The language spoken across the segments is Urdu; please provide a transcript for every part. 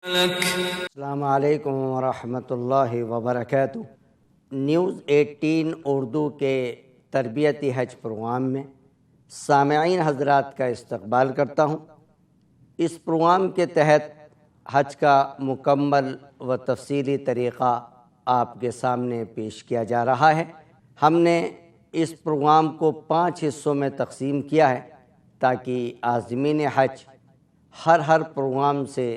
السلام علیکم ورحمۃ اللہ وبرکاتہ۔ نیوز 18 اردو کے تربیتی حج پروگرام میں سامعین حضرات کا استقبال کرتا ہوں۔ اس پروگرام کے تحت حج کا مکمل و تفصیلی طریقہ آپ کے سامنے پیش کیا جا رہا ہے۔ ہم نے اس پروگرام کو 5 حصوں میں تقسیم کیا ہے تاکہ عازمین حج ہر پروگرام سے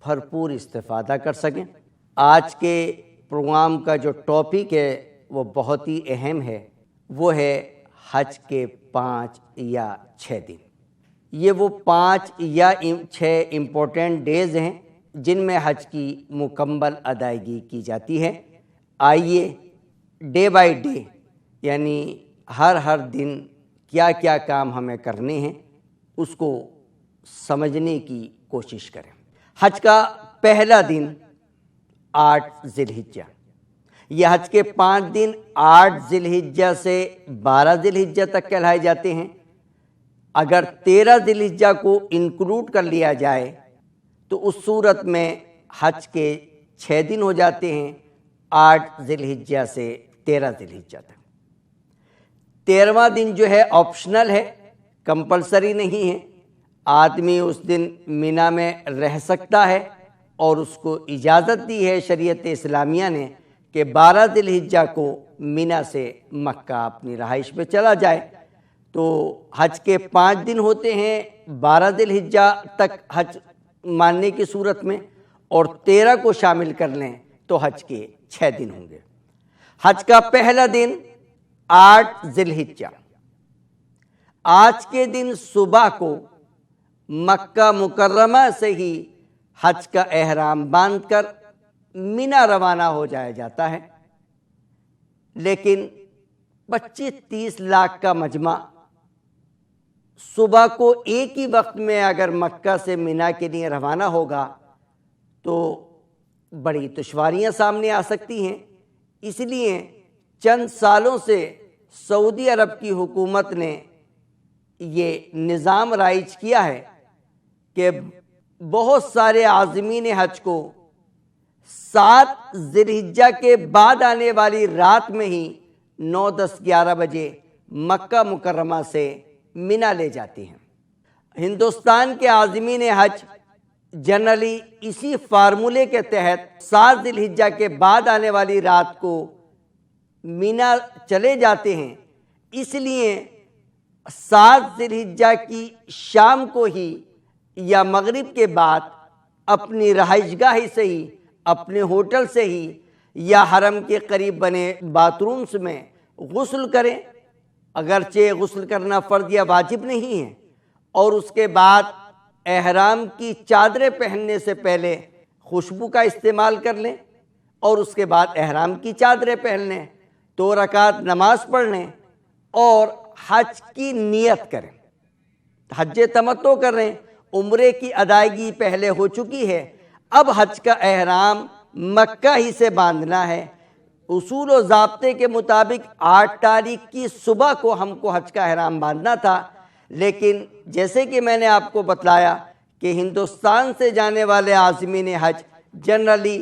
بھرپور استفادہ کر سکیں۔ آج کے پروگرام کا جو ٹاپک ہے وہ بہت ہی اہم ہے، وہ ہے حج کے 5 یا 6 دن۔ یہ وہ 5 یا 6 امپورٹنٹ ڈیز ہیں جن میں حج کی مکمل ادائیگی کی جاتی ہے۔ آئیے ڈے بائی ڈے، یعنی ہر دن کیا کیا کام ہمیں کرنے ہیں اس کو سمجھنے کی کوشش کریں۔ حج کا پہلا دن 8 ذی الحجہ، یہ حج کے 5 دن 8 ذی الحجہ سے 12 ذی الحجہ تک کہلائے جاتے ہیں۔ اگر 13 ذی الحجہ کو انکلوڈ کر لیا جائے تو اس صورت میں حج کے 6 دن ہو جاتے ہیں، 8 ذی الحجہ سے 13 ذی الحجہ تک۔ 13واں دن جو ہے آپشنل ہے، کمپلسری نہیں ہے۔ آدمی اس دن مینا میں رہ سکتا ہے اور اس کو اجازت دی ہے شریعت اسلامیہ نے کہ 12 ذی الحجہ کو مینا سے مکہ اپنی رہائش پہ چلا جائے۔ تو حج کے 5 دن ہوتے ہیں 12 ذی الحجہ تک حج ماننے کی صورت میں، اور 13 کو شامل کر لیں تو حج کے 6 دن ہوں گے۔ حج کا پہلا دن 8 ذی الحجہ، آج کے دن صبح کو مکہ مکرمہ سے ہی حج کا احرام باندھ کر مینا روانہ ہو جایا جاتا ہے، لیکن 25-30 لاکھ کا مجمع صبح کو ایک ہی وقت میں اگر مکہ سے مینا کے لیے روانہ ہوگا تو بڑی دشواریاں سامنے آ سکتی ہیں۔ اس لیے چند سالوں سے سعودی عرب کی حکومت نے یہ نظام رائج کیا ہے کہ بہت سارے عازمین حج کو 7 ذی الحجہ کے بعد آنے والی رات میں ہی 9, 10, 11 بجے مکہ مکرمہ سے مینا لے جاتے ہیں۔ ہندوستان کے عازمین حج جنرلی اسی فارمولے کے تحت 7 ذی الحجہ کے بعد آنے والی رات کو مینا چلے جاتے ہیں۔ اس لیے 7 ذی الحجہ کی شام کو ہی یا مغرب کے بعد اپنی رہائش گاہ سے ہی، اپنے ہوٹل سے ہی یا حرم کے قریب بنے باتھ رومز میں غسل کریں، اگرچہ غسل کرنا فرض یا واجب نہیں ہے، اور اس کے بعد احرام کی چادریں پہننے سے پہلے خوشبو کا استعمال کر لیں، اور اس کے بعد احرام کی چادریں پہن لیں، 2 رکعت نماز پڑھ لیں اور حج کی نیت کریں، حج تمتع کر رہے ہیں۔ عمرے کی ادائیگی پہلے ہو چکی ہے، اب حج کا احرام مکہ ہی سے باندھنا ہے۔ اصول و ضابطے کے مطابق 8 تاریخ کی صبح کو ہم کو حج کا احرام باندھنا تھا، لیکن جیسے کہ میں نے آپ کو بتلایا کہ ہندوستان سے جانے والے عازمین حج جنرلی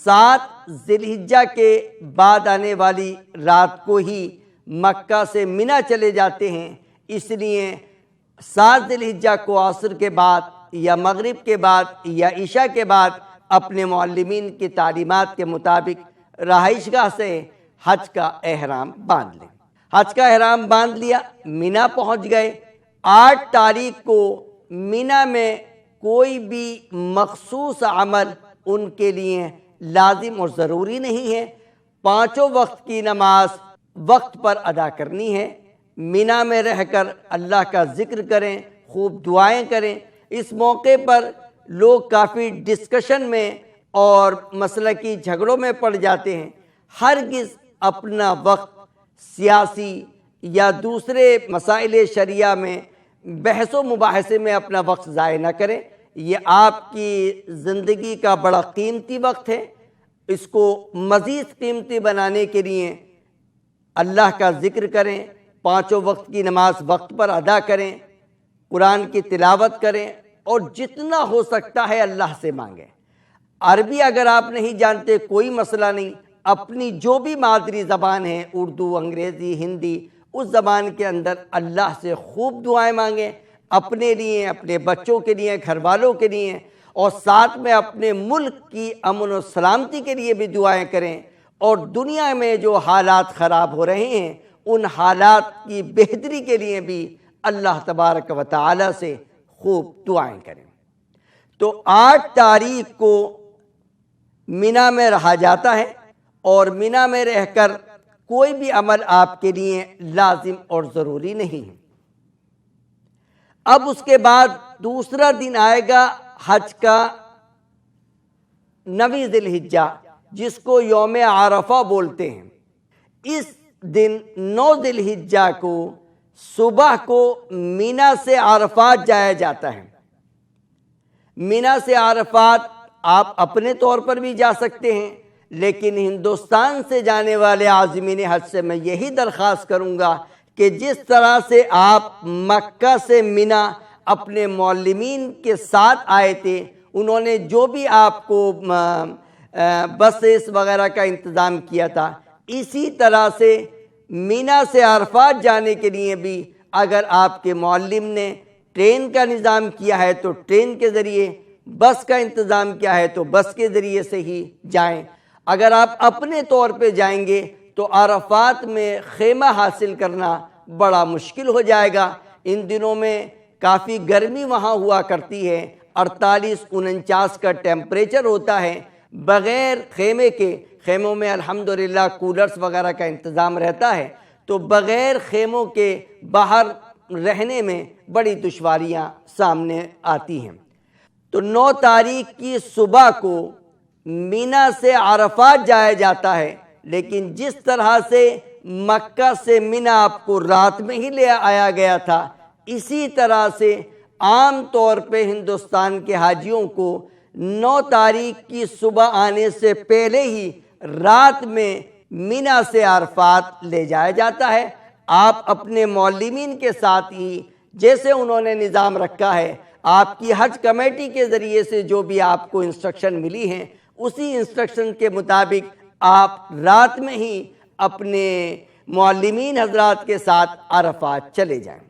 7 ذی الحجہ کے بعد آنے والی رات کو ہی مکہ سے مینا چلے جاتے ہیں۔ اس لیے 7 ذی الحجہ کو عصر کے بعد یا مغرب کے بعد یا عشاء کے بعد اپنے معلمین کی تعلیمات کے مطابق رہائش گاہ سے حج کا احرام باندھ لیں۔ حج کا احرام باندھ لیا، مینا پہنچ گئے۔ 8 تاریخ کو مینا میں کوئی بھی مخصوص عمل ان کے لیے لازم اور ضروری نہیں ہے۔ 5 وقت کی نماز وقت پر ادا کرنی ہے۔ مینا میں رہ کر اللہ کا ذکر کریں، خوب دعائیں کریں۔ اس موقع پر لوگ کافی ڈسکشن میں اور مسلکی جھگڑوں میں پڑ جاتے ہیں۔ ہرگز اپنا وقت سیاسی یا دوسرے مسائل شرعیہ میں بحث و مباحثے میں اپنا وقت ضائع نہ کریں۔ یہ آپ کی زندگی کا بڑا قیمتی وقت ہے۔ اس کو مزید قیمتی بنانے کے لیے اللہ کا ذکر کریں، 5 وقت کی نماز وقت پر ادا کریں، قرآن کی تلاوت کریں، اور جتنا ہو سکتا ہے اللہ سے مانگیں۔ عربی اگر آپ نہیں جانتے کوئی مسئلہ نہیں، اپنی جو بھی مادری زبان ہے، اردو، انگریزی، ہندی، اس زبان کے اندر اللہ سے خوب دعائیں مانگیں، اپنے لیے، اپنے بچوں کے لیے، گھر والوں کے لیے، اور ساتھ میں اپنے ملک کی امن و سلامتی کے لیے بھی دعائیں کریں، اور دنیا میں جو حالات خراب ہو رہے ہیں ان حالات کی بہتری کے لیے بھی اللہ تبارک و تعالی سے خوب دعائیں کریں۔ تو 8 تاریخ کو مینا میں رہا جاتا ہے، اور مینا میں رہ کر کوئی بھی عمل آپ کے لیے لازم اور ضروری نہیں ہے۔ اب اس کے بعد دوسرا دن آئے گا حج کا 9 ذی الحجہ، جس کو یوم عرفہ بولتے ہیں۔ اس دن 9 ذی الحجہ کو صبح کو مینا سے عرفات جایا جاتا ہے۔ مینا سے عرفات آپ اپنے طور پر بھی جا سکتے ہیں، لیکن ہندوستان سے جانے والے عازمین حج سے میں یہی درخواست کروں گا کہ جس طرح سے آپ مکہ سے مینا اپنے معلمین کے ساتھ آئے تھے، انہوں نے جو بھی آپ کو بسز وغیرہ کا انتظام کیا تھا، اسی طرح سے مینا سے عرفات جانے کے لیے بھی اگر آپ کے معلم نے ٹرین کا نظام کیا ہے تو ٹرین کے ذریعے، بس کا انتظام کیا ہے تو بس کے ذریعے سے ہی جائیں۔ اگر آپ اپنے طور پہ جائیں گے تو عرفات میں خیمہ حاصل کرنا بڑا مشکل ہو جائے گا۔ ان دنوں میں کافی گرمی وہاں ہوا کرتی ہے، 48-49 کا ٹیمپریچر ہوتا ہے۔ بغیر خیمے کے، خیموں میں الحمدللہ کولرز وغیرہ کا انتظام رہتا ہے، تو بغیر خیموں کے باہر رہنے میں بڑی دشواریاں سامنے آتی ہیں۔ تو 9 تاریخ کی صبح کو مینا سے عرفات جایا جاتا ہے، لیکن جس طرح سے مکہ سے مینا آپ کو رات میں ہی لے آیا گیا تھا، اسی طرح سے عام طور پہ ہندوستان کے حاجیوں کو 9 تاریخ کی صبح آنے سے پہلے ہی رات میں مینا سے عرفات لے جایا جاتا ہے۔ آپ اپنے معلمین کے ساتھ ہی جیسے انہوں نے نظام رکھا ہے، آپ کی حج کمیٹی کے ذریعے سے جو بھی آپ کو انسٹرکشن ملی ہیں، اسی انسٹرکشن کے مطابق آپ رات میں ہی اپنے معلمین حضرات کے ساتھ عرفات چلے جائیں۔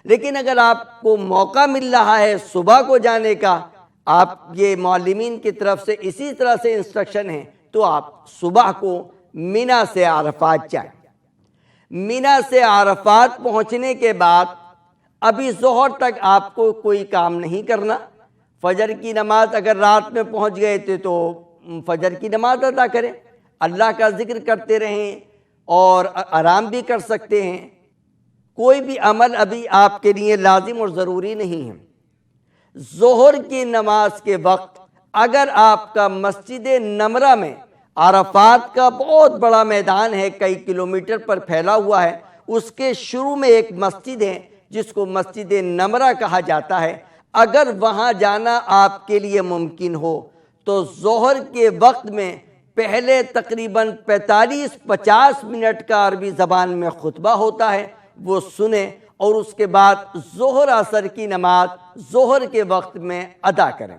لیکن اگر آپ کو موقع مل رہا ہے صبح کو جانے کا، آپ یہ معلمین کی طرف سے اسی طرح سے انسٹرکشن ہیں، تو آپ صبح کو مینا سے عرفات جائیں۔ مینا سے عرفات پہنچنے کے بعد ابھی ظہر تک آپ کو کوئی کام نہیں کرنا۔ فجر کی نماز اگر رات میں پہنچ گئے تھے تو فجر کی نماز ادا کریں، اللہ کا ذکر کرتے رہیں اور آرام بھی کر سکتے ہیں۔ کوئی بھی عمل ابھی آپ کے لیے لازم اور ضروری نہیں ہے۔ ظہر کی نماز کے وقت اگر آپ کا مسجد نمرہ میں، عرفات کا بہت بڑا میدان ہے، کئی کلومیٹر پر پھیلا ہوا ہے، اس کے شروع میں ایک مسجد ہے جس کو مسجد نمرہ کہا جاتا ہے، اگر وہاں جانا آپ کے لیے ممکن ہو تو ظہر کے وقت میں پہلے تقریباً 45-50 منٹ کا عربی زبان میں خطبہ ہوتا ہے، وہ سنیں، اور اس کے بعد ظہر عصر کی نماز ظہر کے وقت میں ادا کریں۔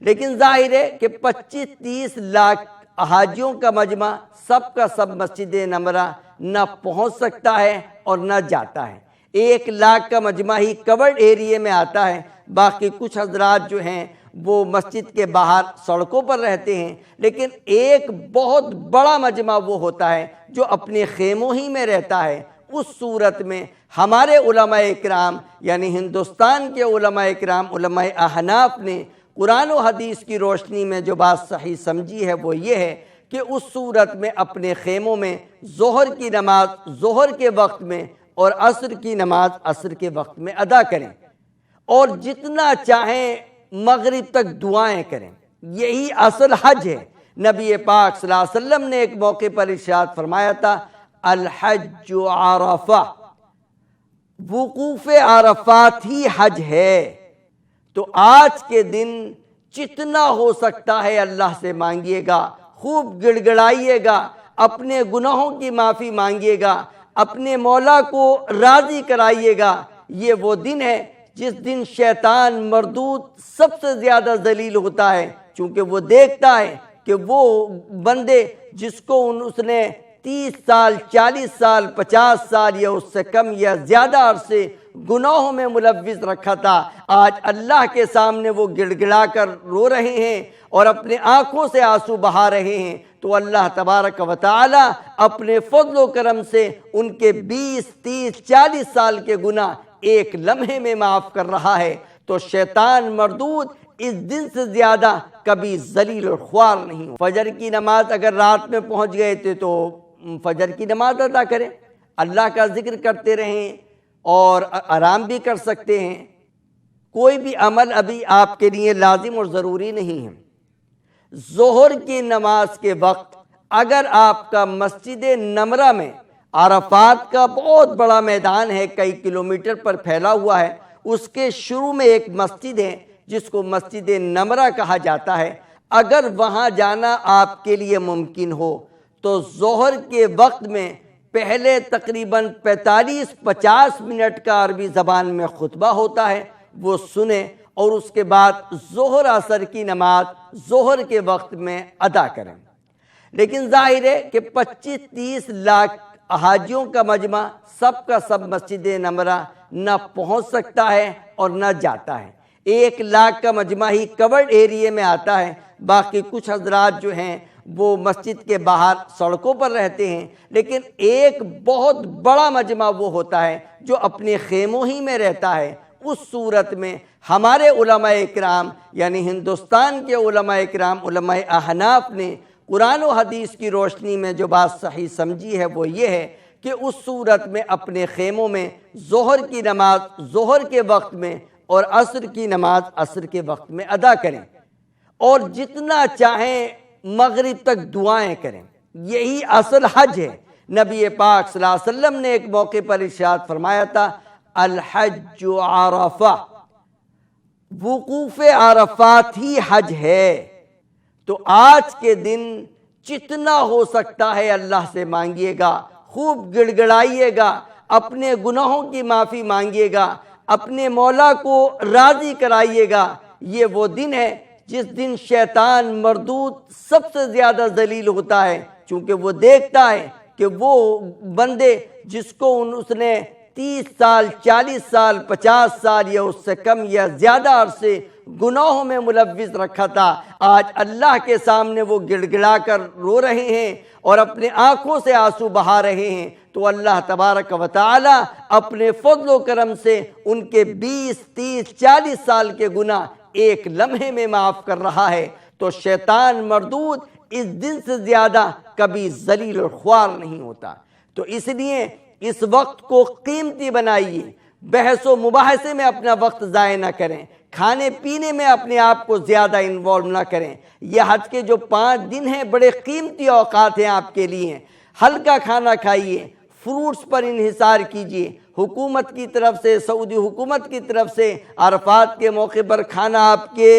لیکن ظاہر ہے کہ 25-30 لاکھ حاجیوں کا مجمع سب کا سب مسجد نمرہ نہ پہنچ سکتا ہے اور نہ جاتا ہے۔ 1 لاکھ کا مجمع ہی کورڈ ایریے میں آتا ہے، باقی کچھ حضرات جو ہیں وہ مسجد کے باہر سڑکوں پر رہتے ہیں، لیکن ایک بہت بڑا مجمع وہ ہوتا ہے جو اپنے خیموں ہی میں رہتا ہے۔ اس صورت میں ہمارے علماء اکرام یعنی ہندوستان کے علماء اکرام، علماء احناف نے قرآن و حدیث کی روشنی میں جو بات صحیح سمجھی ہے وہ یہ ہے کہ اس صورت میں اپنے خیموں میں ظہر کی نماز ظہر کے وقت میں اور عصر کی نماز عصر کے وقت میں ادا کریں، اور جتنا چاہیں مغرب تک دعائیں کریں۔ یہی اصل حج ہے۔ نبی پاک صلی اللہ علیہ وسلم نے ایک موقع پر ارشاد فرمایا تھا، الحج عرفہ، وقوف عرفات ہی حج ہے۔ تو آج کے دن جتنا ہو سکتا ہے اللہ سے مانگیے گا، خوب گڑ گڑائیے گا، اپنے گناہوں کی معافی مانگیے گا، اپنے مولا کو راضی کرائیے گا۔ یہ وہ دن ہے جس دن شیطان مردود سب سے زیادہ ذلیل ہوتا ہے، چونکہ وہ دیکھتا ہے کہ وہ بندے جس کو اس نے 30 سال 40 سال 50 سال یا اس سے کم یا زیادہ عرصے گناہوں میں ملوث رکھا تھا، آج اللہ کے سامنے وہ گڑ گڑا کر رو رہے ہیں اور اپنے آنکھوں سے آنسو بہا رہے ہیں، تو اللہ تبارک و تعالی اپنے فضل و کرم سے ان کے 20 30 40 سال کے گناہ ایک لمحے میں معاف کر رہا ہے۔ تو شیطان مردود اس دن سے زیادہ کبھی ذلیل اور خوار نہیں ہو۔ فجر کی نماز اگر رات میں پہنچ گئے تھے تو فجر کی نماز ادا کریں، اللہ کا ذکر کرتے رہیں اور آرام بھی کر سکتے ہیں۔ کوئی بھی عمل ابھی آپ کے لیے لازم اور ضروری نہیں ہے۔ ظہر کی نماز کے وقت اگر آپ کا مسجد نمرہ میں، عرفات کا بہت بڑا میدان ہے، کئی کلومیٹر پر پھیلا ہوا ہے، اس کے شروع میں ایک مسجد ہے جس کو مسجد نمرہ کہا جاتا ہے، اگر وہاں جانا آپ کے لیے ممکن ہو تو ظہر کے وقت میں پہلے تقریباً 45-50 منٹ کا عربی زبان میں خطبہ ہوتا ہے، وہ سنیں اور اس کے بعد ظہر عصر کی نماز ظہر کے وقت میں ادا کریں۔ لیکن ظاہر ہے کہ 25-30 لاکھ حاجیوں کا مجمع سب کا سب مسجد نمرہ نہ پہنچ سکتا ہے اور نہ جاتا ہے۔ 1 لاکھ کا مجمع ہی کورڈ ایریے میں آتا ہے، باقی کچھ حضرات جو ہیں وہ مسجد کے باہر سڑکوں پر رہتے ہیں، لیکن ایک بہت بڑا مجمع وہ ہوتا ہے جو اپنے خیموں ہی میں رہتا ہے۔ اس صورت میں ہمارے علماء اکرام یعنی ہندوستان کے علماء اکرام علماء احناف نے قرآن و حدیث کی روشنی میں جو بات صحیح سمجھی ہے وہ یہ ہے کہ اس صورت میں اپنے خیموں میں ظہر کی نماز ظہر کے وقت میں اور عصر کی نماز عصر کے وقت میں ادا کریں، اور جتنا چاہیں مغرب تک دعائیں کریں۔ یہی اصل حج ہے۔ نبی پاک صلی اللہ علیہ وسلم نے ایک موقع پر ارشاد فرمایا تھا، الحج عرفہ، وقوف عرفات ہی حج ہے۔ تو آج کے دن جتنا ہو سکتا ہے اللہ سے مانگیے گا، خوب گڑ گڑائیے گا، اپنے گناہوں کی معافی مانگیے گا، اپنے مولا کو راضی کرائیے گا۔ یہ وہ دن ہے جس دن شیطان مردود سب سے زیادہ ذلیل ہوتا ہے، چونکہ وہ دیکھتا ہے کہ وہ بندے جس کو اس نے 30 سال 40 سال 50 سال یا اس سے کم یا زیادہ عرصے گناہوں میں ملوث رکھا تھا، آج اللہ کے سامنے وہ گڑ گڑا کر رو رہے ہیں اور اپنے آنکھوں سے آنسو بہا رہے ہیں۔ تو اللہ تبارک و تعالی اپنے فضل و کرم سے ان کے 20 30 40 سال کے گناہ ایک لمحے میں معاف کر رہا ہے۔ تو شیطان مردود اس دن سے زیادہ کبھی ذلیل اور خوار نہیں ہوتا۔ تو اس لیے اس وقت کو قیمتی بنائیے، بحث و مباحثے میں اپنا وقت ضائع نہ کریں، کھانے پینے میں اپنے آپ کو زیادہ انوالو نہ کریں۔ یہ حج کے جو 5 دن ہیں بڑے قیمتی اوقات ہیں آپ کے لیے۔ ہلکا کھانا کھائیے، فروٹس پر انحصار کیجیے۔ حکومت کی طرف سے، سعودی حکومت کی طرف سے عرفات کے موقع پر کھانا آپ کے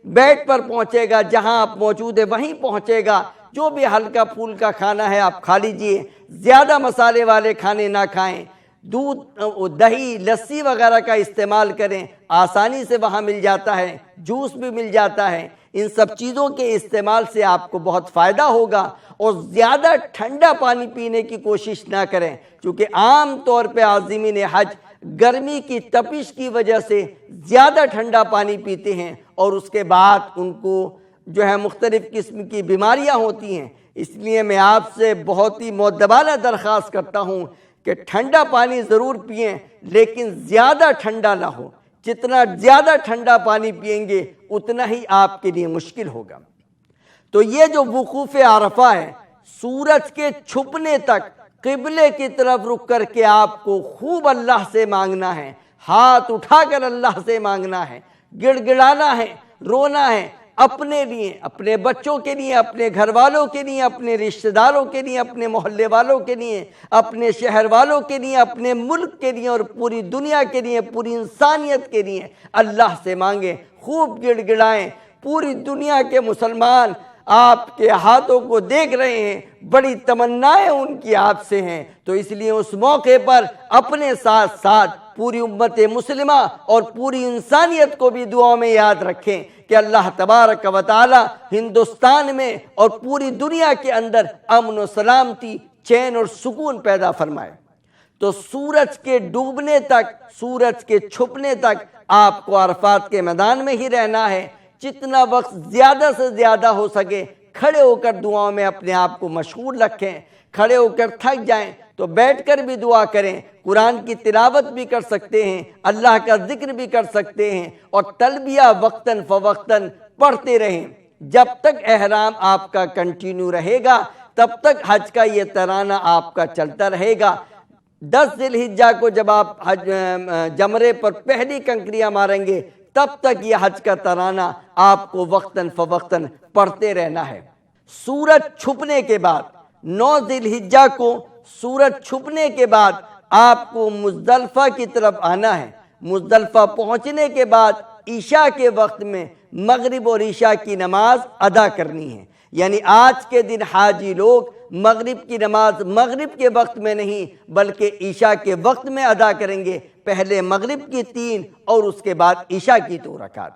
بیڈ پر پہنچے گا، جہاں آپ موجود ہیں وہیں پہنچے گا۔ جو بھی ہلکا پھول کا کھانا ہے آپ کھا لیجئے، زیادہ مسالے والے کھانے نہ کھائیں۔ دودھ دہی لسی وغیرہ کا استعمال کریں، آسانی سے وہاں مل جاتا ہے، جوس بھی مل جاتا ہے۔ ان سب چیزوں کے استعمال سے آپ کو بہت فائدہ ہوگا، اور زیادہ ٹھنڈا پانی پینے کی کوشش نہ کریں، کیونکہ عام طور پہ عازمین حج گرمی کی تپش کی وجہ سے زیادہ ٹھنڈا پانی پیتے ہیں اور اس کے بعد ان کو جو ہے مختلف قسم کی بیماریاں ہوتی ہیں۔ اس لیے میں آپ سے بہت ہی مؤدبانہ درخواست کرتا ہوں کہ ٹھنڈا پانی ضرور پئیں، لیکن زیادہ ٹھنڈا نہ ہو۔ جتنا زیادہ ٹھنڈا پانی پئیں گے اتنا ہی آپ کے لیے مشکل ہوگا۔ تو یہ جو وقوف عرفہ ہے، سورج کے چھپنے تک قبلے کی طرف رک کر کے آپ کو خوب اللہ سے مانگنا ہے، ہاتھ اٹھا کر اللہ سے مانگنا ہے، گڑ گڑانا ہے، رونا ہے، اپنے لیے، اپنے بچوں کے لیے، اپنے گھر والوں کے لیے، اپنے رشتہ داروں کے لیے، اپنے محلے والوں کے لیے، اپنے شہر والوں کے لیے، اپنے ملک کے لیے اور پوری دنیا کے لیے، پوری انسانیت کے لیے اللہ سے مانگیں، خوب گڑ گڑائیں۔ پوری دنیا کے مسلمان آپ کے ہاتھوں کو دیکھ رہے ہیں، بڑی تمنائیں ان کی آپ سے ہیں، تو اس لیے اس موقع پر اپنے ساتھ ساتھ پوری امت مسلمہ اور پوری انسانیت کو بھی دعاؤں میں یاد رکھیں کہ اللہ تبارک و تعالی ہندوستان میں اور پوری دنیا کے اندر امن و سلامتی، چین اور سکون پیدا فرمائے۔ تو سورج کے ڈوبنے تک، سورج کے چھپنے تک آپ کو عرفات کے میدان میں ہی رہنا ہے۔ جتنا وقت زیادہ سے زیادہ ہو سکے کھڑے ہو کر دعاؤں میں اپنے آپ کو مشغول رکھیں۔ کھڑے ہو کر تھک جائیں تو بیٹھ کر بھی دعا کریں، قرآن کی تلاوت بھی کر سکتے ہیں، اللہ کا ذکر بھی کر سکتے ہیں، اور تلبیہ وقتاً فوقتاً پڑھتے رہیں۔ جب تک احرام آپ کا کنٹینیو رہے گا تب تک حج کا یہ ترانہ آپ کا چلتا رہے گا۔ 10 ذی الحجہ کو جب آپ جمرے پر پہلی کنکریاں ماریں گے تب تک یہ حج کا ترانہ آپ کو وقتاً فوقتاً پڑھتے رہنا ہے۔ سورج چھپنے کے بعد 9 ذی الحجہ کو سورج چھپنے کے بعد آپ کو مزدلفہ کی طرف آنا ہے۔ مزدلفہ پہنچنے کے بعد عشاء کے وقت میں مغرب اور عشاء کی نماز ادا کرنی ہے۔ یعنی آج کے دن حاجی لوگ مغرب کی نماز مغرب کے وقت میں نہیں بلکہ عشاء کے وقت میں ادا کریں گے۔ پہلے مغرب کی 3 اور اس کے بعد عشاء کی 2 رکعت،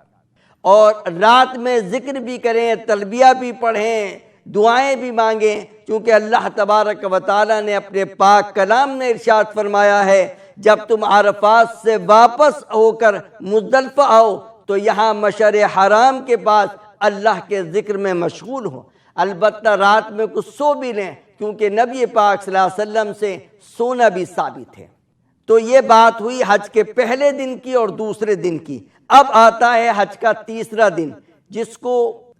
اور رات میں ذکر بھی کریں، تلبیہ بھی پڑھیں، دعائیں بھی مانگیں، کیونکہ اللہ تبارک و تعالی نے اپنے پاک کلام میں ارشاد فرمایا ہے جب تم عرفات سے واپس ہو کر مزدلفہ آؤ تو یہاں مشعر حرام کے پاس اللہ کے ذکر میں مشغول ہو۔ البتہ رات میں کچھ سو بھی لیں، کیونکہ نبی پاک صلی اللہ علیہ وسلم سے سونا بھی ثابت ہے۔ تو یہ بات ہوئی حج کے پہلے دن کی اور دوسرے دن کی۔ اب آتا ہے حج کا تیسرا دن، جس کو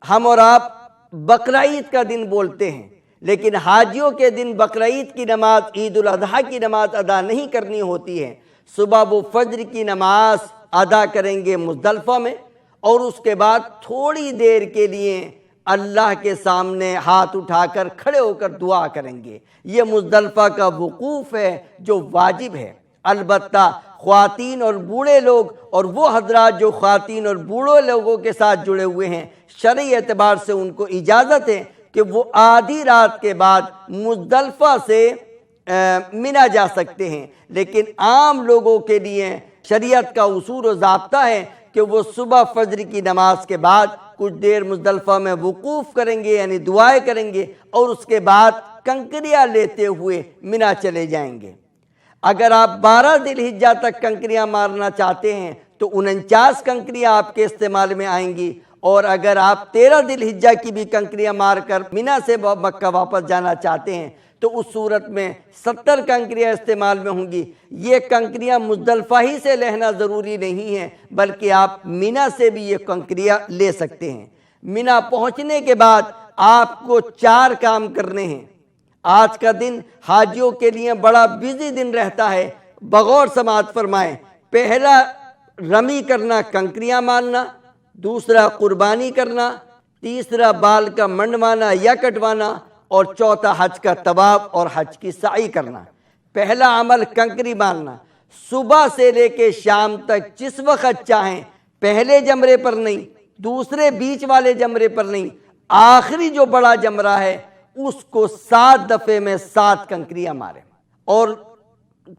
ہم اور آپ بقرعید کا دن بولتے ہیں، لیکن حاجیوں کے دن بقرعید کی نماز، عید الاضحیٰ کی نماز ادا نہیں کرنی ہوتی ہے۔ صبح وہ فجر کی نماز ادا کریں گے مزدلفہ میں، اور اس کے بعد تھوڑی دیر کے لیے اللہ کے سامنے ہاتھ اٹھا کر کھڑے ہو کر دعا کریں گے۔ یہ مزدلفہ کا وقوف ہے جو واجب ہے۔ البتہ خواتین اور بوڑھے لوگ اور وہ حضرات جو خواتین اور بوڑھے لوگوں کے ساتھ جڑے ہوئے ہیں، شرعی اعتبار سے ان کو اجازت ہے کہ وہ آدھی رات کے بعد مزدلفہ سے منی جا سکتے ہیں، لیکن عام لوگوں کے لیے شریعت کا اصول و ضابطہ ہے کہ وہ صبح فجر کی نماز کے بعد کچھ دیر مزدلفہ میں وقوف کریں گے، یعنی دعائیں کریں گے، اور اس کے بعد کنکریاں لیتے ہوئے منی چلے جائیں گے۔ اگر آپ 12 ذی الحجہ تک کنکریاں مارنا چاہتے ہیں تو 49 کنکریاں آپ کے استعمال میں آئیں گی، اور اگر آپ 13 ذی الحجہ کی بھی کنکریاں مار کر منی سے مکہ واپس جانا چاہتے ہیں تو اس صورت میں 70 کنکریاں استعمال میں ہوں گی۔ یہ کنکریاں مزدلفہ ہی سے لینا ضروری نہیں ہے، بلکہ آپ منی سے بھی یہ کنکریاں لے سکتے ہیں۔ منی پہنچنے کے بعد آپ کو 4 کام کرنے ہیں۔ آج کا دن حاجیوں کے لیے بڑا بزی دن رہتا ہے، بغور سماعت فرمائیں۔ پہلا رمی کرنا، کنکریاں مارنا، دوسرا قربانی کرنا، تیسرا بال کا منڈوانا یا کٹوانا، اور چوتھا حج کا طواف اور حج کی سعی کرنا۔ پہلا عمل کنکری مارنا، صبح سے لے کے شام تک جس وقت چاہیں، پہلے جمرے پر نہیں، دوسرے بیچ والے جمرے پر نہیں، آخری جو بڑا جمرہ ہے اس کو 7 دفعے میں 7 کنکریاں ماریں۔ اور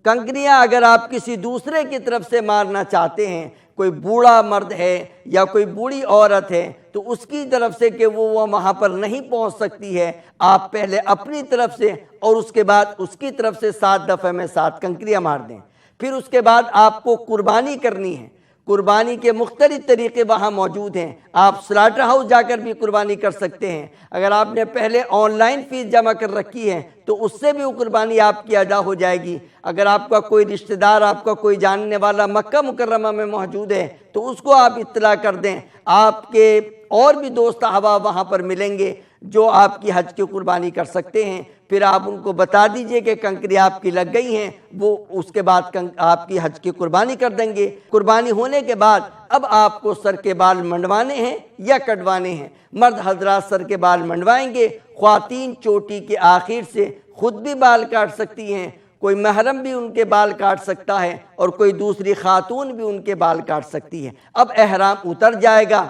کنکریاں اگر آپ کسی دوسرے کی طرف سے مارنا چاہتے ہیں، کوئی بوڑھا مرد ہے یا کوئی بوڑھی عورت ہے تو اس کی طرف سے کہ وہ وہاں پر نہیں پہنچ سکتی ہے، آپ پہلے اپنی طرف سے اور اس کے بعد اس کی طرف سے 7 دفعے میں 7 کنکریاں مار دیں۔ پھر اس کے بعد آپ کو قربانی کرنی ہے۔ قربانی کے مختلف طریقے وہاں موجود ہیں، آپ سلاٹر ہاؤس جا کر بھی قربانی کر سکتے ہیں۔ اگر آپ نے پہلے آن لائن فیس جمع کر رکھی ہے تو اس سے بھی وہ قربانی آپ کی ادا ہو جائے گی۔ اگر آپ کا کوئی رشتہ دار، آپ کا کوئی جاننے والا مکہ مکرمہ میں موجود ہے تو اس کو آپ اطلاع کر دیں۔ آپ کے اور بھی دوست احباب وہاں پر ملیں گے جو آپ کی حج کی قربانی کر سکتے ہیں۔ پھر آپ ان کو بتا دیجئے کہ کنکری آپ کی لگ گئی ہیں، وہ اس کے بعد آپ کی حج کی قربانی کر دیں گے۔ قربانی ہونے کے بعد اب آپ کو سر کے بال منڈوانے ہیں یا کٹوانے ہیں۔ مرد حضرات سر کے بال منڈوائیں گے، خواتین چوٹی کے آخر سے خود بھی بال کاٹ سکتی ہیں، کوئی محرم بھی ان کے بال کاٹ سکتا ہے، اور کوئی دوسری خاتون بھی ان کے بال کاٹ سکتی ہے۔ اب احرام اتر جائے گا،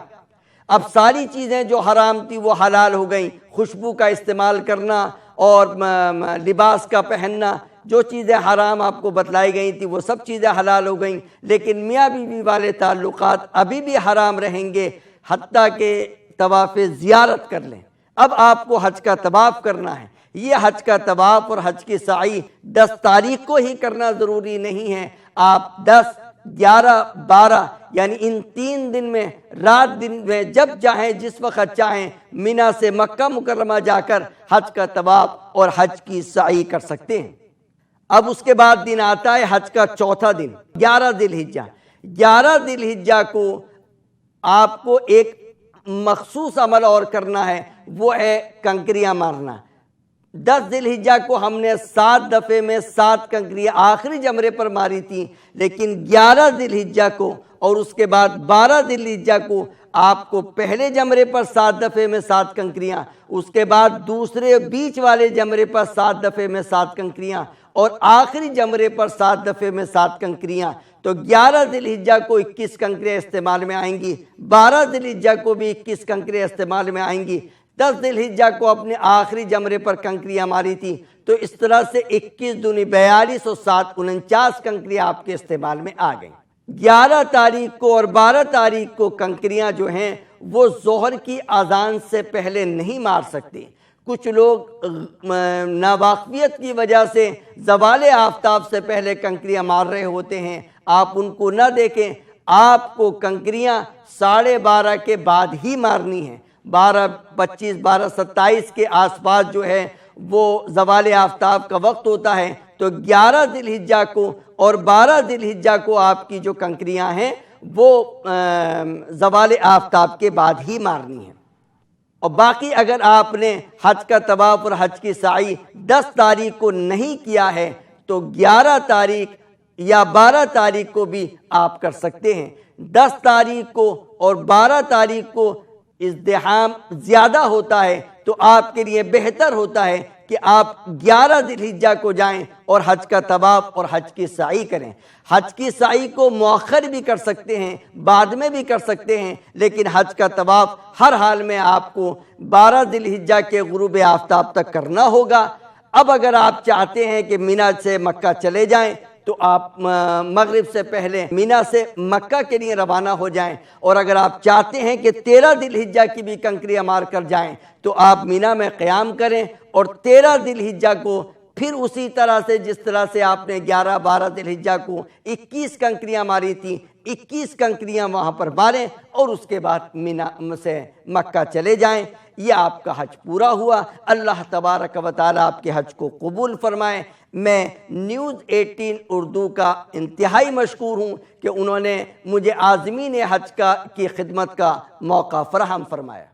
اب ساری چیزیں جو حرام تھی وہ حلال ہو گئیں۔ خوشبو کا استعمال کرنا اور لباس کا پہننا، جو چیزیں حرام آپ کو بتلائی گئی تھی وہ سب چیزیں حلال ہو گئیں، لیکن میاں بیوی والے تعلقات ابھی بھی حرام رہیں گے حتیٰ کہ طواف زیارت کر لیں۔ اب آپ کو حج کا طواف کرنا ہے۔ یہ حج کا طواف اور حج کی سعی 10 تاریخ کو ہی کرنا ضروری نہیں ہے، آپ 10، 11، 12 یعنی ان 3 دن میں رات دن میں جب چاہیں جس وقت چاہیں مینا سے مکہ مکرمہ جا کر حج کا طواف اور حج کی سعی کر سکتے ہیں۔ اب اس کے بعد دن آتا ہے حج کا چوتھا دن، 11 ذی الحجہ۔ 11 ذی الحجہ کو آپ کو ایک مخصوص عمل اور کرنا ہے، وہ ہے کنکریاں مارنا۔ 10 ذی الحجہ کو ہم نے 7 دفعے میں 7 کنکریاں آخری جمرے پر ماری تھی، لیکن 11 ذی الحجہ کو اور اس کے بعد 12 ذی الحجہ کو آپ کو پہلے جمرے پر 7 دفعے میں 7 کنکریاں، اس کے بعد دوسرے بیچ والے جمرے پر 7 دفعے میں 7 کنکریاں اور آخری جمرے پر 7 دفعے میں 7 کنکریاں۔ تو 11 ذی الحجہ کو 21 کنکریاں استعمال میں آئیں گی، 12 ذی الحجہ کو بھی 21 کنکریاں استعمال میں آئیں گی، 10 ذی الحجہ کو اپنے آخری جمرے پر کنکریاں ماری تھی، تو اس طرح سے 21 دونی 42 اور 7 49 کنکریاں آپ کے استعمال میں آ گئیں۔ 11 تاریخ کو اور 12 تاریخ کو کنکریاں جو ہیں وہ ظہر کی اذان سے پہلے نہیں مار سکتے۔ کچھ لوگ ناواقفیت کی وجہ سے زوال آفتاب سے پہلے کنکریاں مار رہے ہوتے ہیں، آپ ان کو نہ دیکھیں، آپ کو کنکریاں 12:30 کے بعد ہی مارنی ہیں۔ 12:25 12:27 کے آس پاس جو ہے وہ زوال آفتاب کا وقت ہوتا ہے، تو 11 ذی الحجہ کو اور 12 ذی الحجہ کو آپ کی جو کنکریاں ہیں وہ زوال آفتاب کے بعد ہی مارنی ہیں۔ اور باقی اگر آپ نے حج کا طواف اور حج کی سعی 10 تاریخ کو نہیں کیا ہے تو 11 تاریخ یا 12 تاریخ کو بھی آپ کر سکتے ہیں۔ 10 تاریخ کو اور 12 تاریخ کو ازدحام زیادہ ہوتا ہے، تو آپ کے لیے بہتر ہوتا ہے کہ آپ 11 ذی الحجہ کو جائیں اور حج کا طواف اور حج کی سعی کریں۔ حج کی سعی کو مؤخر بھی کر سکتے ہیں، بعد میں بھی کر سکتے ہیں، لیکن حج کا طواف ہر حال میں آپ کو 12 ذی الحجہ کے غروب آفتاب تک کرنا ہوگا۔ اب اگر آپ چاہتے ہیں کہ مینا سے مکہ چلے جائیں تو آپ مغرب سے پہلے مینا سے مکہ کے لیے روانہ ہو جائیں، اور اگر آپ چاہتے ہیں کہ 13 ذی الحجہ کی بھی کنکریاں مار کر جائیں تو آپ مینا میں قیام کریں، اور 13 ذی الحجہ کو پھر اسی طرح سے جس طرح سے آپ نے 11 12 ذی الحجہ کو 21 کنکریاں ماری تھیں، 21 کنکریاں وہاں پر ماریں اور اس کے بعد مینا سے مکہ چلے جائیں۔ یہ آپ کا حج پورا ہوا۔ اللہ تبارک و تعالیٰ آپ کے حج کو قبول فرمائے۔ میں نیوز 18 اردو کا انتہائی مشکور ہوں کہ انہوں نے مجھے عازمین حج کی خدمت کا موقع فراہم فرمایا۔